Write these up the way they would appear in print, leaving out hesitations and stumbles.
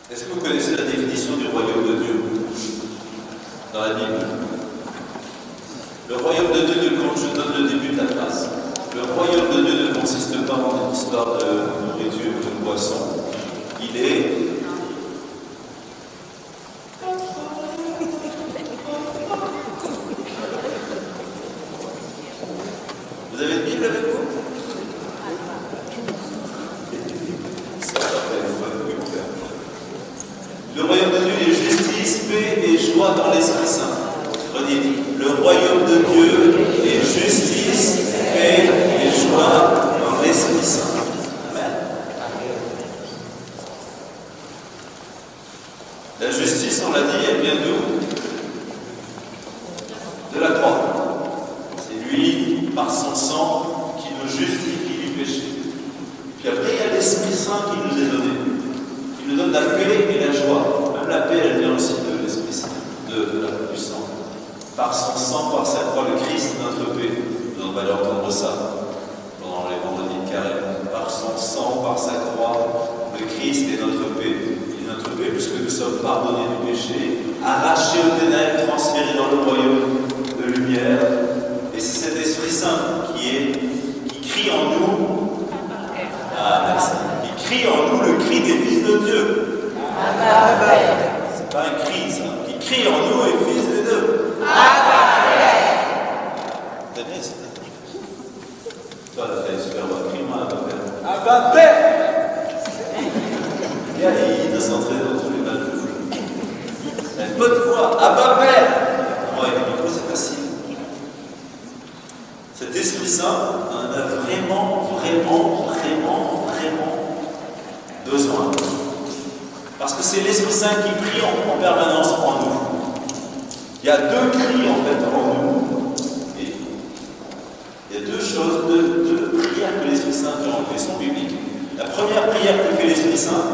Est-ce que vous connaissez la définition du royaume de Dieu dans la Bible? Le royaume de Dieu, quand je donne le début de la phrase, le royaume de Dieu ne consiste pas en une histoire de nourriture ou de boisson. Il est... Vous avez une Bible avec vous? Le royaume de Dieu est justice, paix et joie dans l'Esprit Saint. Redites, le royaume de Dieu est justice, paix et joie dans l'Esprit Saint. Amen. La justice, on l'a dit, elle vient d'où? De la croix. C'est lui, par son sang, qui nous justifie du péché. Puis après, il y a l'Esprit Saint qui nous est donné. Il nous donne la paix et la joie. Même la paix, elle vient aussi de l'Esprit Saint, du sang. Par son sang, par sa croix, le Christ est notre paix. On va entendre ça pendant les vendredis de carême. Par son sang, par sa croix, le Christ est notre paix. Il est notre paix puisque nous sommes pardonnés du péché, arrachés aux ténèbres, transférés dans le royaume de lumière. Et c'est cet Esprit Saint qui crie en nous. Ah, merci. Qui crie en nous le cri des fils de Dieu. C'est pas un cri, ça. Qui crie en nous les fils de Dieu. T'as bien ça. Toi, t'as une super voix. Crie-moi Abba Père. Abba Père. Il doit s'entraîner dans tous les balles de foot. Il a une bonne voix. Abba Père. Ouais, le micro, c'est facile. Cet Esprit Saint en a vraiment besoin. Parce que c'est l'Esprit Saint qui prie en permanence en nous. Il y a deux cris en fait en nous. Et il y a deux choses, deux prières que l'Esprit Saint fait en nous. Elles sont bibliques. La première prière que fait l'Esprit Saint,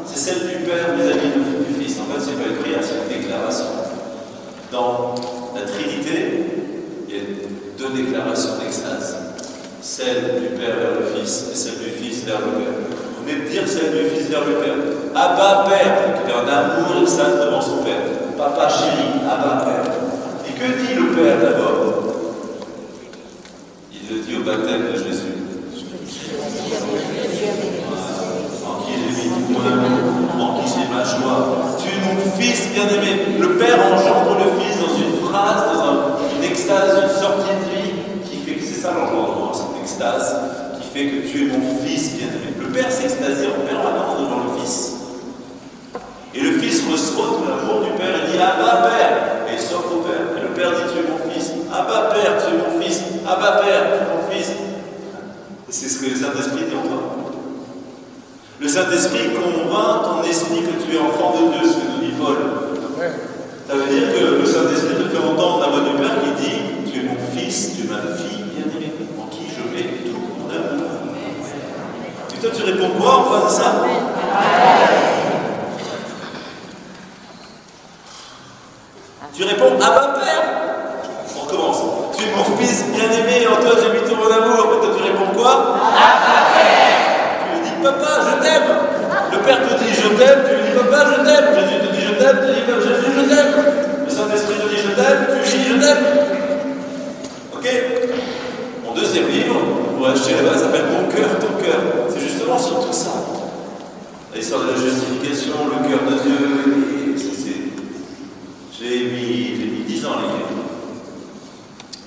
c'est celle du Père vis-à-vis du Fils. En fait, ce n'est pas une prière, c'est une déclaration. Dans la Trinité, il y a deux déclarations d'extase. Celle du Père vers le Fils et celle du Fils vers le Père. Vous venez de dire celle du Fils vers le Père. Abba Père, qui est un amour extase devant son Père. Papa chéri, Abba Père. Et que dit le Père d'abord? Il le dit au baptême de Jésus. En qui j'ai mis tout mon amour, en qui j'ai ma joie. Tu es mon Fils bien-aimé. Le Père engendre le Fils dans une phrase, dans une extase, une sortie de vie qui fait que c'est ça l'engendrement, cette extase qui fait que tu es mon Fils bien-aimé. Le Père s'extasie en permanence devant le Fils. Et le Fils reçoit tout l'amour du Père et dit Abba Père. Et il s'offre au Père. Et le Père dit tu es mon Fils. Abba Père, tu es mon Fils. Abba Père, tu es mon Fils. Et c'est ce que le Saint-Esprit dit en toi. Le Saint-Esprit convainc ton esprit que tu es enfant de Dieu, ce que nous dit Paul. Ça veut dire que le Saint-Esprit te fait entendre la voix du Père qui dit tu es mon Fils, tu es ma fille bien-aimée, en qui je mets tout mon amour. Et toi tu réponds quoi en face de ça? Tu réponds Abba Père. On recommence. Tu es mon Fils bien-aimé, en toi j'ai mis tout mon amour. Et toi tu réponds quoi? Abba Père. Tu lui dis Papa, je t'aime. Le Père te dit je t'aime, tu lui dis Papa, je t'aime. Jésus te dit je t'aime, tu dis Jésus, je t'aime. Le Saint-Esprit te dit je t'aime, tu lui dis je t'aime. Ok? Mon deuxième livre, pour acheter là-bas, s'appelle Mon cœur, ton cœur. C'est justement sur tout ça. L'histoire de la justification, le cœur de Dieu. J'ai mis 10 ans à l'écrire.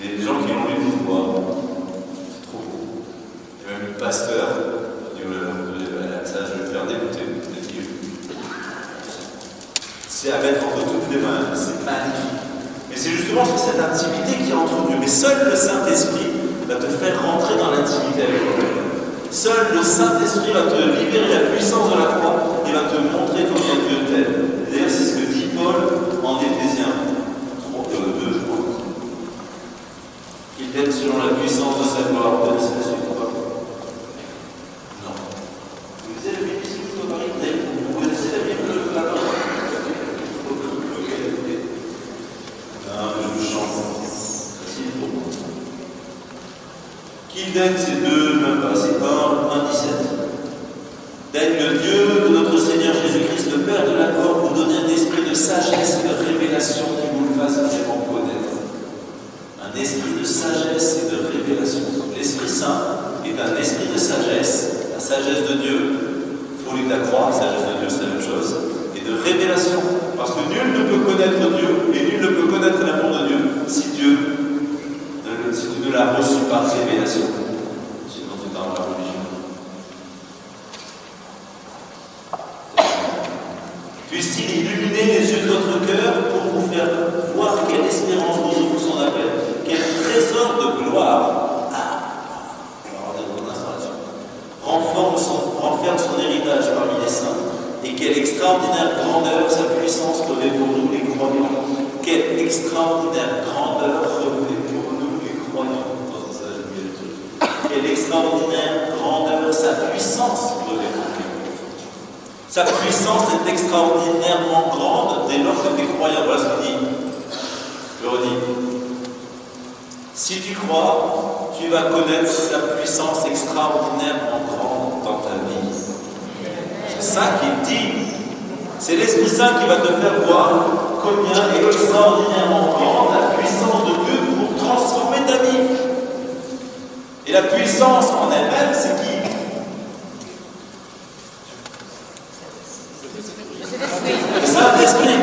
Et des gens qui ont lu des fois, c'est trop beau. Il y a même le pasteur qui dit ça, je vais le faire dégoûter. C'est à mettre entre toutes les mains, c'est magnifique. Mais c'est justement sur cette intimité qui est entre Dieu. Mais seul le Saint-Esprit va te faire rentrer dans l'intimité avec Dieu. Seul le Saint-Esprit va te libérer la puissance de la croix et va te montrer combien Dieu t'aime. D'ailleurs, c'est ce que dit Paul en Éphésiens 2, je crois. Il t'aime selon la puissance de sa gloire. Vous connaissez la suite ou pas? Non. Vous lisez la Bible ici, vous connaissez la Bible de la parole? Non, je vous chante. Facile pour moi. Qu'il t'aime, c'est 2, même pas, c'est 1, 17. Daigne le Dieu de notre Seigneur Jésus-Christ, le Père de la gloire, vous donner un esprit de sagesse et de révélation qui vous le fasse vraiment connaître. Un esprit de sagesse et de révélation. L'Esprit Saint est un esprit de sagesse, la sagesse de Dieu, folie de la croix, la sagesse de Dieu c'est la même chose, et de révélation. Parce que nul ne peut connaître Dieu, et nul ne peut connaître l'amour de Dieu si tu ne l'as reçu par révélation. Sinon tu es dans la religion. Puisse-t-il illuminer les yeux de votre cœur pour vous faire voir quelle espérance vous ouvre son appel, quel trésor de gloire renferme son héritage parmi les saints, et quelle extraordinaire grandeur sa puissance revêt pour nous les croyants. Quelle extraordinaire grandeur revêt pour nous les croyants. Quelle extraordinaire grandeur sa puissance revêt pour nous. Sa puissance est extraordinairement grande dès lors que tu es croyant. Voilà ce qu'il dit. Je le redis. Si tu crois, tu vas connaître sa puissance extraordinairement grande dans ta vie. C'est ça qu'il dit. C'est l'Esprit Saint qui va te faire voir combien est extraordinairement grande la puissance de Dieu pour transformer ta vie. Et la puissance en elle-même, c'est qui? Le Saint-Esprit.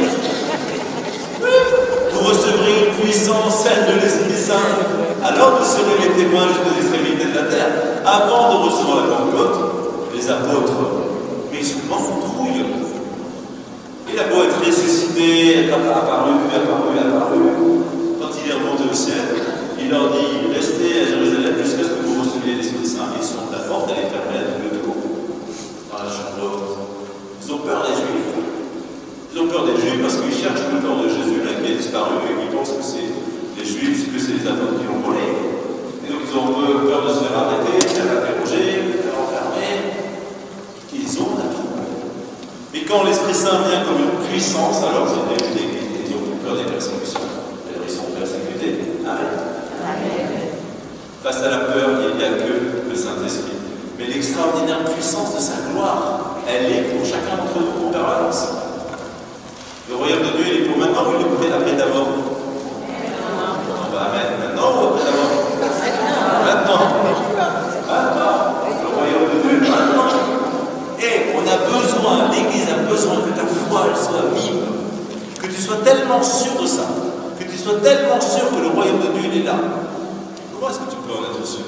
Vous recevrez une puissance, celle de l'Esprit Saint. Alors vous serez les témoins jusqu'aux extrémités de la terre. Avant de recevoir la Pentecôte, les apôtres, mais ils se trouillent. Il a beau être ressuscité, être apparu. Quand il est remonté au ciel, il leur dit restez à Jérusalem jusqu'à ce que vous receviez l'Esprit Saint. Ils sont à la porte, elle est fermée à double tour, dans la chambre haute. Ils ont peur des Juifs. Ils ont peur des Juifs parce qu'ils cherchent le corps de Jésus là, qui a disparu et qu'ils pensent que c'est les Juifs, que c'est les apôtres qui l'ont volé. Et donc ils ont peur de se faire arrêter, de se faire interroger, de se faire enfermer. Ils ont la troupe. Mais quand l'Esprit Saint vient comme une puissance, alors ils ont plus peur des persécutions. Alors ils sont persécutés. Amen. Face à la peur, il n'y a que le Saint-Esprit. Mais l'extraordinaire puissance de sa gloire, elle est pour chacun d'entre nous en permanence. Le royaume de Dieu, il est pour maintenant ou il est pour après d'abord? Amen. Maintenant ou après d'abord? Maintenant. Le royaume de Dieu, maintenant. Et on a besoin, l'Église a besoin que ta foi elle soit vive, que tu sois tellement sûr de ça, que tu sois tellement sûr que le royaume de Dieu il est là. Comment est-ce que tu peux en être sûr?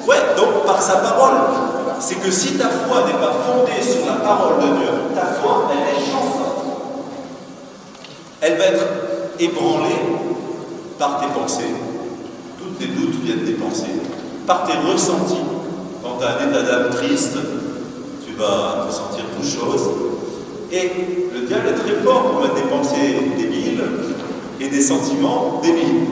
Ouais, donc par sa parole. C'est que si ta foi n'est pas fondée sur la parole de Dieu, ta foi, elle est chancelante. Elle va être ébranlée par tes pensées. Tous tes doutes viennent des pensées. Par tes ressentis. Quand tu as un état d'âme triste, tu vas te sentir toute chose. Et le diable est très fort pour mettre des pensées débiles et des sentiments débiles.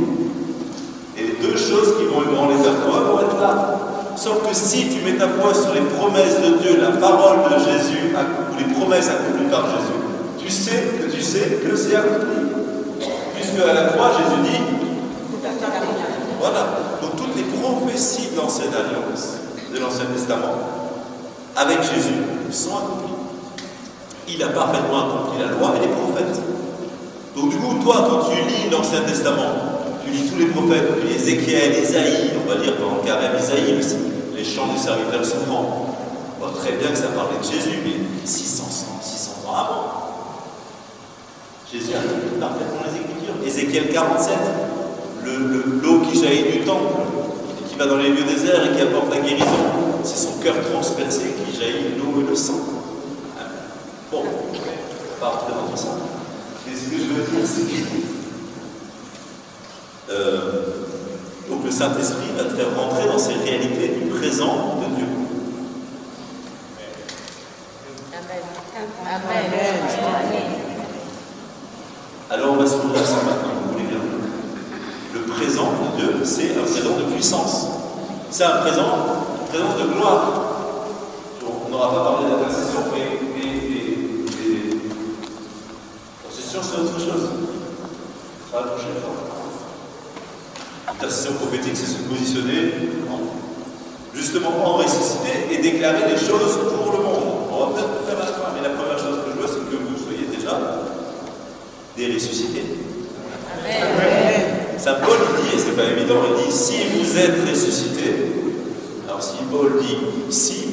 Et les deux choses qui vont ébranler ta foi vont être là. Sauf que si tu mets ta foi sur les promesses de Dieu, la parole de Jésus, ou les promesses accomplies par Jésus, tu sais que c'est accompli. Puisque à la croix, Jésus dit, voilà, donc toutes les prophéties de l'Ancienne Alliance, de l'Ancien Testament, avec Jésus, sont accomplies. Il a parfaitement accompli la loi et les prophètes. Donc du coup, toi, quand tu lis l'Ancien Testament, tu lis tous les prophètes, tu lis Ézéchiel, Isaïe, on va lire pendant le carême Isaïe aussi, les chants du serviteur souffrant. On voit très bien que ça parlait de Jésus, mais 600 ans avant. Jésus a accompli parfaitement les Écritures. Ézéchiel 47, l'eau qui jaillit du temple, et qui va dans les lieux déserts et qui apporte la guérison, c'est son cœur transpercé qui jaillit l'eau et le sang. Bon, je ne vais pas rentrer dans tout ça. Mais ce que je veux dire, c'est que donc le Saint-Esprit va te faire rentrer dans ces réalités du présent de Dieu. Amen. Alors on va se trouver à ça maintenant, vous voulez bien. Le présent de Dieu, c'est un présent de puissance. C'est un présent de gloire. On n'aura pas parlé d'intercession, mais c'est sûr, c'est autre chose. Ça va la prochaine fois. L'intercession prophétique, c'est se positionner justement en ressuscité et déclarer des choses pour le monde. On va peut-être le faire à la fin, mais la première chose que je veux, c'est que vous soyez déjà des ressuscités. Amen. Ça, Paul dit, et c'est pas évident, il dit si vous êtes ressuscités. Alors si Paul dit si,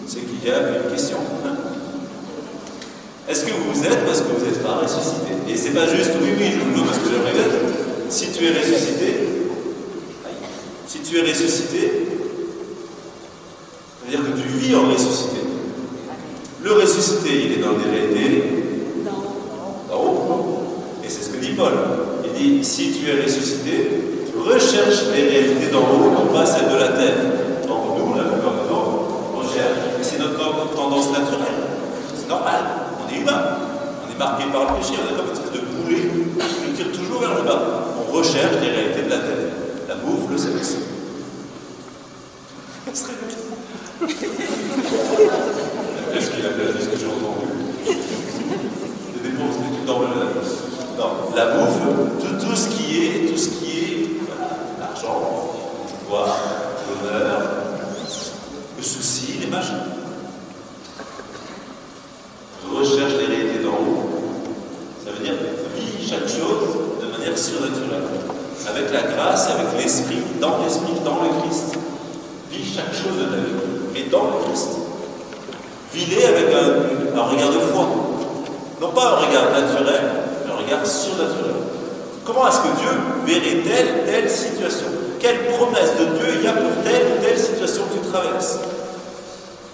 c'est qu'il y a une question. Est-ce que vous êtes ou est-ce que vous n'êtes pas ressuscité? Et c'est pas juste oui, je vous le dis parce que j'aimerais bien. Si tu es ressuscité, ça veut dire que tu vis en ressuscité. Le ressuscité, il est dans des réalités d'en haut. Et c'est ce que dit Paul. Il dit, si tu es ressuscité, recherche les réalités d'en haut, non pas celles de la terre. Donc nous, la plupart du temps, on cherche. Et c'est notre tendance naturelle. C'est normal. On est humain. On est marqué par le péché. On est comme une espèce de boulet qui nous tire toujours vers le bas. On recherche les réalités de la terre. La bouffe, le sexe. Est-ce qu'il a fait ce que j'ai entendu? Des dépenses, mais tu dormes la bouffe. Non, la bouffe, tout ce qui est l'argent, le pouvoir, l'honneur, le souci, les machins. Recherche les réalités d'en haut. Ça veut dire vis chaque chose de manière surnaturelle. Avec la grâce, avec l'esprit, dans le Christ. Vis chaque chose de ta vie, mais dans le Christ. Vis-les avec un regard de foi. Non pas un regard naturel, mais un regard surnaturel. Comment est-ce que Dieu verrait telle situation? Quelle promesse de Dieu il y a pour telle situation que tu traverses?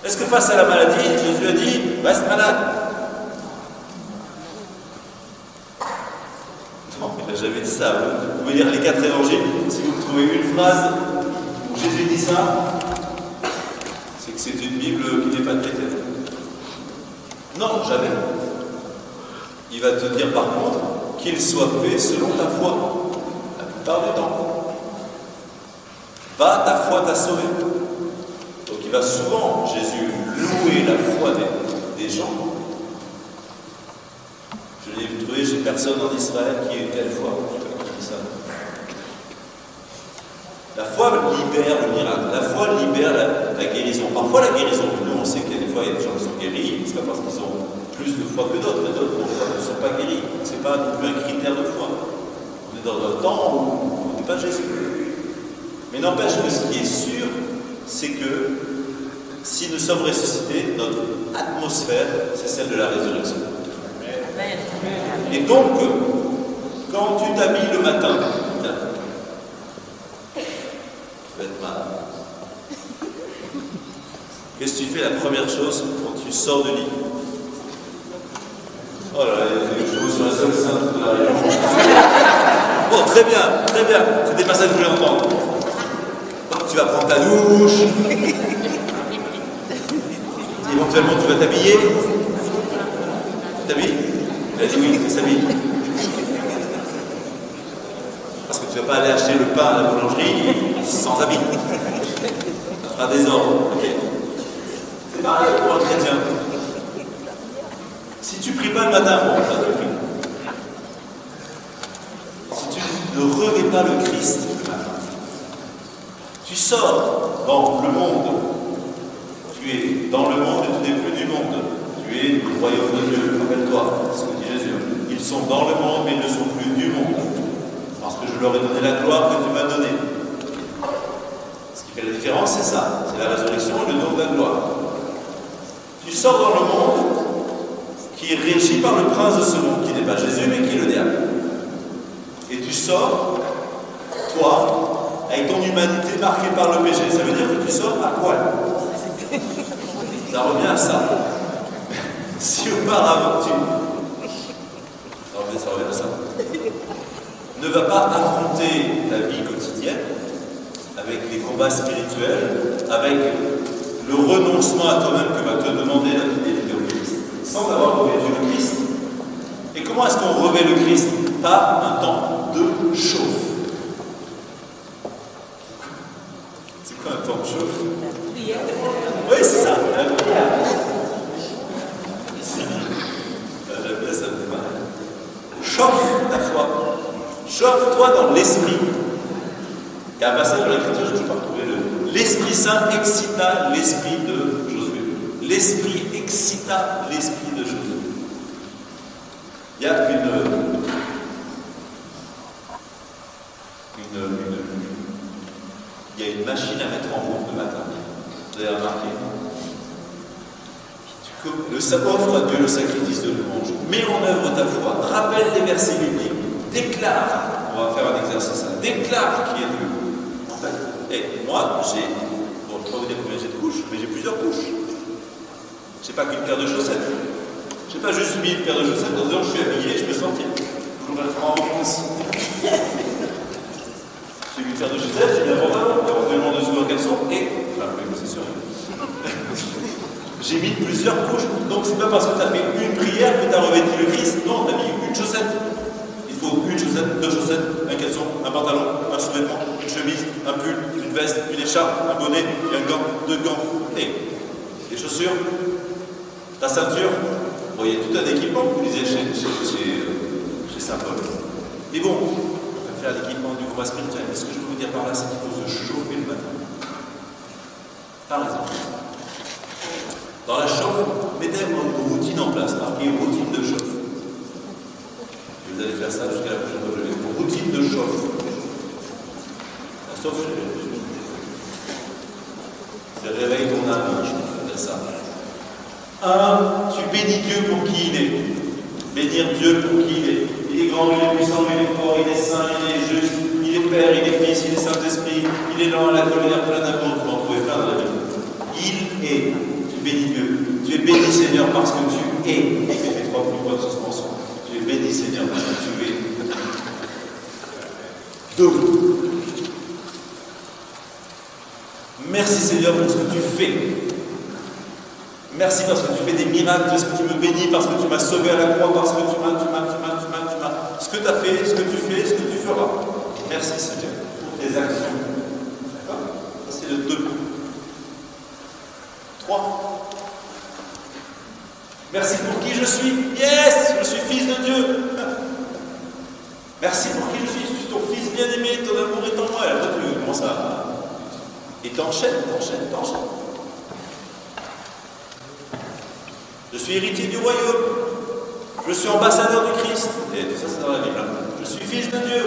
Est-ce que face à la maladie, Jésus a dit, reste malade? Non, il n'a jamais dit ça. Vous pouvez lire les 4 évangiles. Si vous trouvez une phrase où Jésus dit ça, c'est que c'est une Bible qui n'est pas chrétienne. Non, jamais. Il va te dire par contre qu'il soit fait selon ta foi. La plupart du temps. Va, ta foi t'a sauvé. Donc il va souvent, Jésus, louer la foi des gens. Je l'ai trouvé chez personne en Israël qui ait eu telle foi. Je sais pas qui dit ça. La foi libère le miracle. La foi libère la guérison. Parfois la guérison, nous on sait qu'il y a des fois il y a des gens qui sont guéris, c'est pas parce qu'ils ont plus de foi que d'autres, et d'autres ne sont pas guéris. C'est pas non plus un critère de foi. On est dans un temps où on n'est pas Jésus. Mais n'empêche que ce qui est sûr, c'est que si nous sommes ressuscités, notre atmosphère, c'est celle de la résurrection. Et donc, quand tu t'habilles le matin, tu vas être malade. Qu'est-ce que tu fais la première chose quand tu sors du lit? Oh là là, je vous sur la seule sainte de la région. Bon, très bien, très bien. C'était pas ça que je voulais entendre. Donc, tu vas prendre ta douche. Éventuellement, tu vas t'habiller. Tu t'habilles? Elle a dit oui, tu s'habille. Parce que tu ne vas pas aller acheter le pain à la boulangerie sans habit. Ça fera désordre. Okay. C'est pareil pour un chrétien. Si tu ne pries pas le matin, bon, là tu pries. Si tu ne revêts pas le Christ le matin, tu sors dans le monde. Tu es dans le monde et tu n'es plus du monde. Tu es le royaume de Dieu, rappelle-toi, c'est ce que dit Jésus. Ils sont dans le monde, mais ils ne sont plus du monde. Parce que je leur ai donné la gloire que tu m'as donnée. Ce qui fait la différence, c'est ça. C'est la résurrection et le don de la gloire. Tu sors dans le monde qui est régi par le prince de ce monde, qui n'est pas Jésus, mais qui est le diable. Et tu sors, toi, avec ton humanité marquée par le péché. Ça veut dire que tu sors à poil. Ça revient à ça. Si auparavant ça revient à ça. Ne va pas affronter ta vie quotidienne avec les combats spirituels, avec le renoncement à toi-même que va te demander la fidélité au Christ, sans avoir revêtu le Christ. Et comment est-ce qu'on revêt le Christ? Par un temps de chauffe. C'est quoi un temps de chauffe? Oui, c'est ça, la prière. Ça me démarre. Chauffe ta foi. Chauffe-toi dans l'esprit. y a un passage dans l'Écriture, je ne peux pas retrouver l'Esprit Saint excita l'esprit de Josué. L'Esprit excita l'esprit de Josué. Il y a une machine à mettre en route le matin. Vous avez remarqué? Le offre à Dieu le sacrifice de louange. Mets en œuvre ta foi. Rappelle les versets bibliques. Déclare. On va faire un exercice. Déclare qui est Dieu. En fait, moi, j'ai. Bon, je ne peux pas vous dire combien j'ai de couches, mais j'ai plusieurs couches. Je n'ai pas qu'une paire de chaussettes. Je n'ai pas juste mis une paire de chaussettes en disant je suis habillé, je me sens bien. Bonjour la France. J'ai mis une paire de chaussettes, j'ai mis un pantalon, éventuellement dessous un caleçon, et. Enfin, oui, c'est sûr. J'ai mis plusieurs couches. Donc, c'est pas parce que tu as fait une prière que tu as revêtu le Christ. Non, tu as mis une chaussette. Il faut une chaussette, deux chaussettes, un caleçon, un pantalon, un sous-vêtement, une chemise, un pull, une veste, une écharpe, un bonnet, un gant, deux gants. Et les chaussures, ta ceinture. Bon, il y a tout un équipement que vous disiez chez Saint-Paul. Et bon, on peut faire l'équipement du combat spirituel. Mais ce que je veux vous dire par là, c'est qu'il faut se chauffer le matin. Par exemple. Dans la chauffe, mettez une routine en place, marquez une routine de chauffe. Et vous allez faire ça jusqu'à la prochaine fois que je vais. Une routine de chauffe. La chauffe, c'est réveille ton âme, je peux faire ça. 1. Tu bénis Dieu pour qui il est. Bénir Dieu pour qui il est. Il est grand, il est puissant, il est fort, il est saint, il est juste, il est Père, il est Fils, il est Saint-Esprit, il est lent à la colère, plein d'amour, vous en trouvez plein dans la Bible. Il est. Bénis Dieu. Tu es béni Seigneur parce que tu es. Mettez 3 plus points de suspension. Tu es béni Seigneur parce que tu es. 2. Merci Seigneur pour ce que tu fais. Merci parce que tu fais des miracles, parce que tu me bénis, parce que tu m'as sauvé à la croix, parce que tu m'as. Ce que tu as fait, ce que tu fais, ce que tu feras. Merci Seigneur pour tes actions. D'accord? Ça c'est le 2. 3. Merci pour qui je suis. Yes, je suis fils de Dieu. Merci pour qui je suis ton fils bien-aimé, ton amour est en moi. Et après, tu commences à. Et t'enchaînes. Je suis héritier du royaume. Je suis ambassadeur du Christ. Et tout ça, c'est dans la Bible. Je suis fils de Dieu.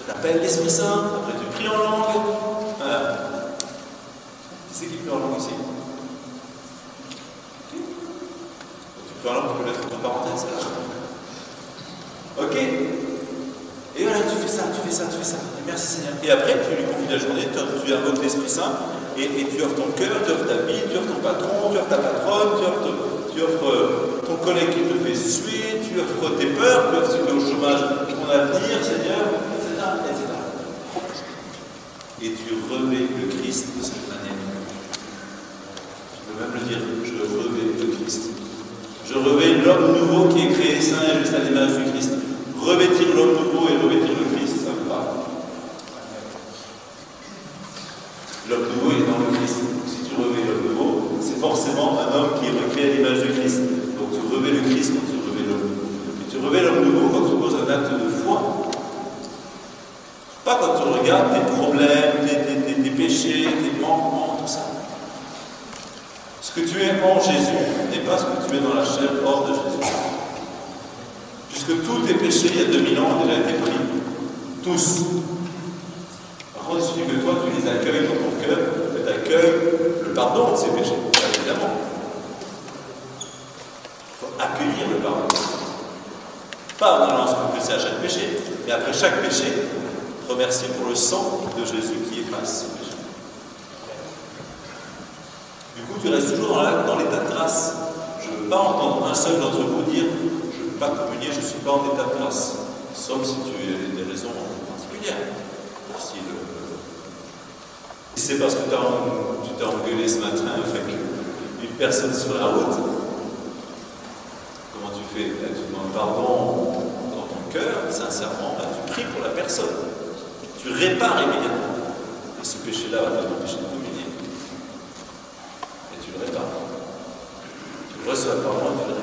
T'appelles l'Esprit Saint, après tu pries en langue. Voilà. Qui c'est qui prie en langue ici? Okay. Tu pries en langue, tu peux mettre entre parenthèses. Ok. Et voilà, tu fais ça. Et merci Seigneur. Et après, tu lui confies la journée, tu invoques l'Esprit Saint, et tu offres ton cœur, tu offres ta vie, tu offres ton patron, tu offres ta patronne, tu offres ton collègue qui te fait suer, tu offres tes peurs, tu offres si tu es au chômage, ton avenir, Seigneur. Etc. Et tu revêts le Christ de cette manière. Je peux même le dire, je revêts le Christ. Je revêts l'homme nouveau qui est créé saint et juste à l'image du Christ. Revêtir l'homme nouveau et revêtir le Christ, ça me parle. L'homme nouveau est dans le Christ. Si tu revêts l'homme nouveau, c'est forcément un homme qui est recréé à l'image du Christ. Donc tu revêts le Christ quand tu revêts l'homme nouveau. Et tu revêts l'homme nouveau quand tu poses un acte de foi. Pas quand tu regardes tes problèmes, tes péchés, tes manquements, tout ça. Ce que tu es en Jésus n'est pas ce que tu es dans la chair hors de Jésus. Puisque tous tes péchés, il y a 2000 ans, ont déjà été pris. Tous. Par contre, il suffit que toi, tu les accueilles dans ton cœur, que tu accueilles le pardon de ces péchés. Évidemment. Il faut accueillir le pardon. Pas en allant se confesser à chaque péché, mais après chaque péché, remercier pour le sang de Jésus qui efface ce péché. Du coup, tu restes toujours dans l'état de grâce. Je ne veux pas entendre un seul d'entre vous dire je ne veux pas communier, je ne suis pas en état de grâce. Sauf si tu as des raisons particulières. Si c'est parce que tu t'es engueulé ce matin avec une personne sur la route, comment tu fais? Là, tu demandes pardon dans ton cœur, sincèrement, là, tu pries pour la personne. Tu répares immédiatement. Et ce péché-là va t'empêcher de communier. Et tu le répares. Tu reçois le pardon et tu le